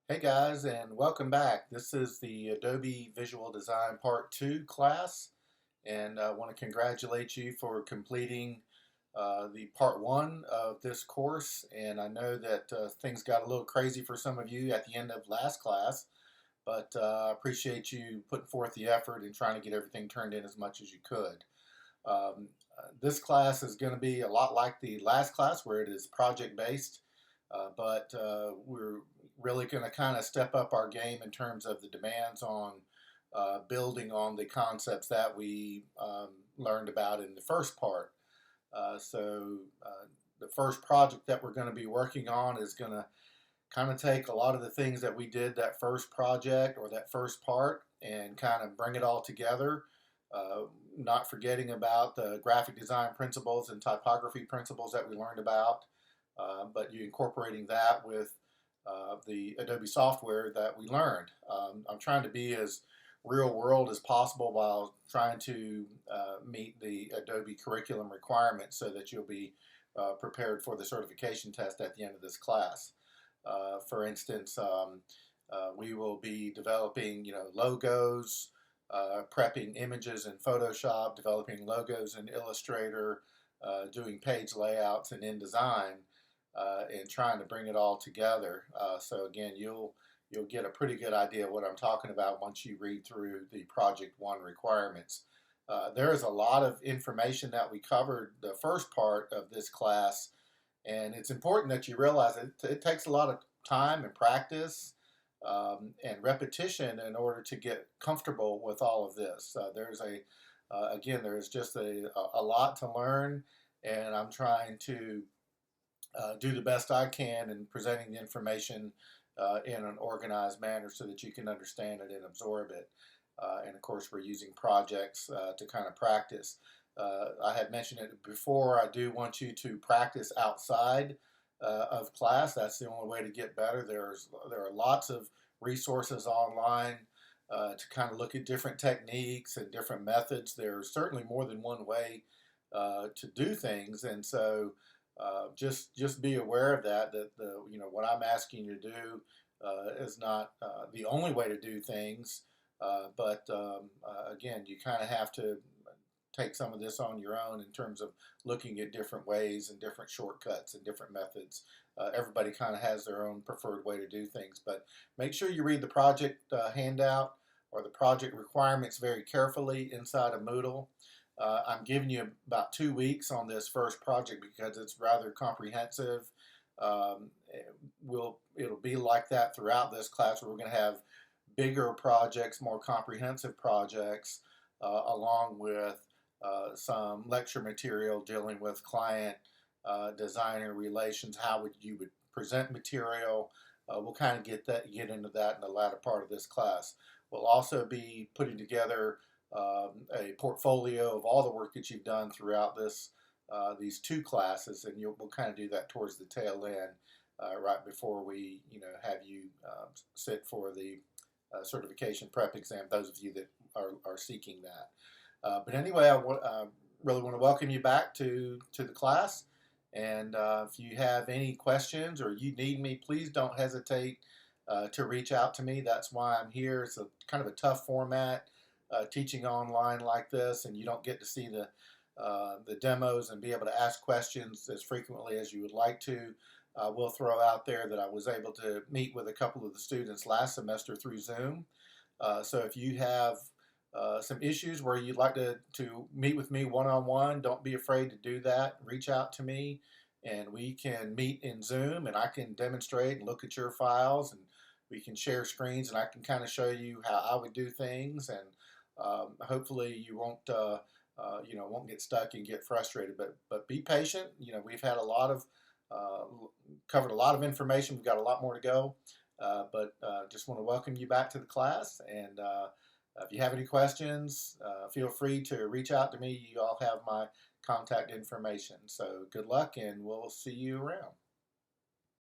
Hey guys, and welcome back. This is the Adobe Visual Design Part 2 class, and I want to congratulate you for completing the Part 1 of this course. And I know that things got a little crazy for some of you at the end of last class, but I appreciate you putting forth the effort and trying to get everything turned in as much as you could. This class is going to be a lot like the last class where it is project-based, but we're really going to kind of step up our game in terms of the demands on building on the concepts that we learned about in the first part. The first project that we're going to be working on is going to kind of take a lot of the things that we did that first project or that first part and kind of bring it all together, uh, not forgetting about the graphic design principles and typography principles that we learned about, but you incorporating that with the Adobe software that we learned. I'm trying to be as real world as possible while trying to meet the Adobe curriculum requirements so that you'll be prepared for the certification test at the end of this class. For instance, we will be developing, logos, prepping images in Photoshop, developing logos in Illustrator, doing page layouts in InDesign, and trying to bring it all together. So again, you'll get a pretty good idea of what I'm talking about once you read through the Project 1 requirements. There is a lot of information that we covered the first part of this class, and it's important that you realize it takes a lot of time and practice and repetition in order to get comfortable with all of this. Again, there's just a lot to learn, and I'm trying to do the best I can in presenting the information in an organized manner so that you can understand it and absorb it. And of course, we're using projects to kind of practice. I had mentioned it before. I do want you to practice outside of class. That's the only way to get better. There are lots of resources online to kind of look at different techniques and different methods. There's certainly more than one way to do things, and so just be aware of that. That what I'm asking you to do is not the only way to do things, but again, you kind of have to take some of this on your own in terms of looking at different ways and different shortcuts and different methods. Everybody kind of has their own preferred way to do things, but make sure you read the project handout or the project requirements very carefully inside of Moodle. I'm giving you about 2 weeks on this first project because it's rather comprehensive. Um, it'll be like that throughout this class where we're going to have bigger projects, more comprehensive projects, along with some lecture material dealing with client designer relations. How would you would present material? We'll kind of get into that in the latter part of this class. We'll also be putting together a portfolio of all the work that you've done throughout these two classes, and we'll kind of do that towards the tail end, right before we have you sit for the certification prep exam. Those of you that are seeking that. But anyway, really want to welcome you back to the class. And if you have any questions or you need me, please don't hesitate to reach out to me. That's why I'm here. It's a kind of a tough format, teaching online like this, and you don't get to see the demos and be able to ask questions as frequently as you would like to. We'll throw out there that I was able to meet with a couple of the students last semester through Zoom. So if you have some issues where you'd like to meet with me one-on-one, don't be afraid to do that. Reach out to me and we can meet in Zoom, and I can demonstrate and look at your files, and we can share screens, and I can kind of show you how I would do things, and hopefully you won't get stuck and get frustrated, but be patient. We've had covered a lot of information. We've got a lot more to go, but just want to welcome you back to the class. And if you have any questions, feel free to reach out to me. You all have my contact information. So good luck, and we'll see you around.